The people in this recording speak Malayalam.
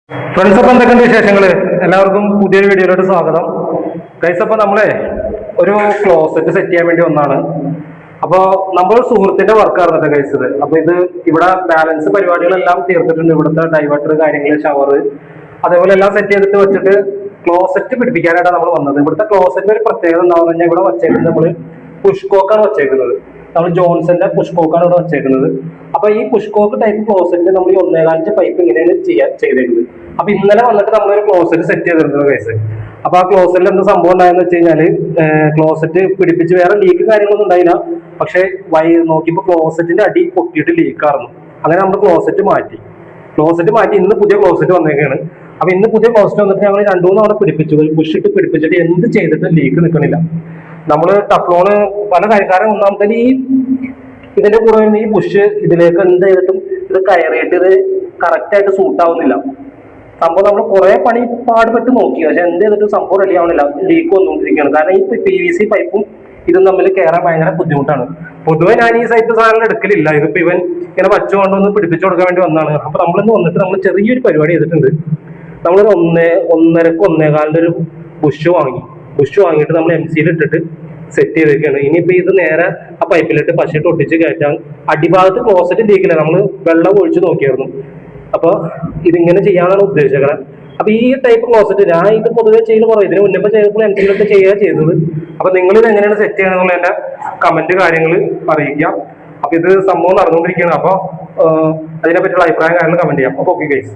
ഫ്രണ്ട്സ്, അപ്പം എന്തൊക്കെയുണ്ട് വിശേഷങ്ങൾ? എല്ലാവർക്കും പുതിയൊരു വീഡിയോയിലോട്ട് സ്വാഗതം. ഗൈസ്, അപ്പോൾ നമ്മളെ ഒരു ക്ലോസറ്റ് സെറ്റ് ചെയ്യാൻ വേണ്ടി ഒന്നാണ്. അപ്പോൾ നമ്മൾ സുഹൃത്തിന്റെ വർക്കായിരുന്നു ഗൈസ് ഇത്. അപ്പോൾ ഇത് ഇവിടെ ബാലൻസ് പരിപാടികളെല്ലാം തീർത്തിട്ടുണ്ട്. ഇവിടുത്തെ ഡൈവേർട്ടർ കാര്യങ്ങൾ, ഷവർ, അതേപോലെ എല്ലാം സെറ്റ് ചെയ്തിട്ട് വെച്ചിട്ട് ക്ലോസറ്റ് പിടിപ്പിക്കാനായിട്ടാണ് നമ്മൾ വന്നത്. ഇവിടുത്തെ ക്ലോസറ്റിന്റെ ഒരു പ്രത്യേകത എന്താണെന്ന് പറഞ്ഞാൽ ഇവിടെ വച്ചേക്കുന്നത് നമ്മൾ പുഷ്കോക്കാണ് വച്ചേക്കുന്നത്. നമ്മൾ ജോൺസന്റെ പുഷ്കോക്കാണ് ഇവിടെ വച്ചേക്കുന്നത്. അപ്പൊ ഈ പുഷ്കോക്ക് ടൈപ്പ് ക്ലോസറ്റ് നമ്മൾ ഈ 1.5 പൈപ്പ് ഇങ്ങനെയാണ് ചെയ്തേക്കുന്നത്. അപ്പൊ ഇന്നലെ വന്നിട്ട് നമ്മളൊരു ക്ലോസറ്റ് സെറ്റ് ചെയ്തിരുന്നത് കേസ്. അപ്പൊ ആ ക്ലോസറ്റിൽ എന്ത് സംഭവം ഉണ്ടായെന്ന് വെച്ച് കഴിഞ്ഞാല് ക്ലോസറ്റ് പിടിപ്പിച്ച് വേറെ ലീക്ക് കാര്യങ്ങളൊന്നും ഉണ്ടായില്ല. പക്ഷെ നോക്കിയപ്പോ ക്ലോസറ്റിന്റെ അടി പൊട്ടിയിട്ട് ലീക്കായിരുന്നു. അങ്ങനെ നമ്മൾ ക്ലോസറ്റ് മാറ്റി ഇന്ന് പുതിയ ക്ലോസറ്റ് വന്നേക്കാണ്. അപ്പൊ ഇന്ന് പുതിയ ക്ലോസറ്റ് വന്നിട്ട് ഞങ്ങൾ 2-3 തവണ പിടിപ്പിച്ചു, പുഷിട്ട് പിടിപ്പിച്ചിട്ട് എന്ത് ചെയ്തിട്ട് ലീക്ക് നിൽക്കണില്ല. നമ്മള് ടഫ്ലോണ് പല കാര്യക്കാരും ഒന്നാമത്തെ ഇതിന്റെ കൂടെ ഈ ബുഷ് ഇതിലേക്ക് എന്ത് ചെയ്തിട്ടും ഇത് കയറിയിട്ട് ഇത് കറക്റ്റ് ആയിട്ട് സൂട്ട് ആവുന്നില്ല. സംഭവം നമ്മൾ കുറെ പണി പാടുപെട്ട് നോക്കി, പക്ഷെ എന്ത് ചെയ്തിട്ടും സംഭവം റെഡി ആവുന്നില്ല. ലീക്ക് വന്നുകൊണ്ടിരിക്കുകയാണ്. കാരണം ഈ PVC പൈപ്പും ഇതും തമ്മിൽ കയറാൻ ഭയങ്കര ബുദ്ധിമുട്ടാണ്. പൊതുവെ ഞാൻ ഈ സൈറ്റ് സാധനങ്ങൾ എടുക്കലില്ല. ഇതിപ്പോ ഇവൻ ഇങ്ങനെ വച്ചുകൊണ്ടൊന്ന് പിടിപ്പിച്ചു കൊടുക്കാൻ വേണ്ടി വന്നതാണ്. അപ്പൊ നമ്മളിന്ന് വന്നിട്ട് നമ്മൾ ചെറിയൊരു പരിപാടി ചെയ്തിട്ടുണ്ട്. നമ്മളൊരു 1.5-1.25 ഒരു ബുഷ് വാങ്ങിയിട്ട് നമ്മൾ MC ഇട്ടിട്ട് സെറ്റ് ചെയ്തേക്കാണ്. ഇനിയിപ്പോ ഇത് നേരെ ആ പൈപ്പിലിട്ട് പശയിട്ട് ഒട്ടിച്ച് കയറ്റാൻ. അടിഭാഗത്ത് ക്ലോസറ്റ് ലീക്കില്ല, നമ്മൾ വെള്ളം ഒഴിച്ച് നോക്കിയായിരുന്നു. അപ്പൊ ഇതിങ്ങനെ ചെയ്യാനാണ് ഉദ്ദേശിക്കുന്നത്. അപ്പൊ ഈ ടൈപ്പ് ക്ലോസറ്റ് ഞാൻ ഇത് പൊതുവെ ചെയ്ത് കുറവ്, ഇതിന് മുന്നേ ചെയ്തപ്പോൾ MC ചെയ്തത്. അപ്പൊ നിങ്ങൾ ഇത് എങ്ങനെയാണ് സെറ്റ് ചെയ്യണമെന്നുള്ള എന്റെ കമന്റ് കാര്യങ്ങൾ അറിയിക്കാം. അപ്പൊ ഇത് സംഭവം നടന്നുകൊണ്ടിരിക്കുകയാണ്. അപ്പൊ അതിനെ പറ്റിയുള്ള അഭിപ്രായം കാര്യങ്ങൾ കമന്റ് ചെയ്യാം. അപ്പൊ ഓക്കെ ഗൈസ്.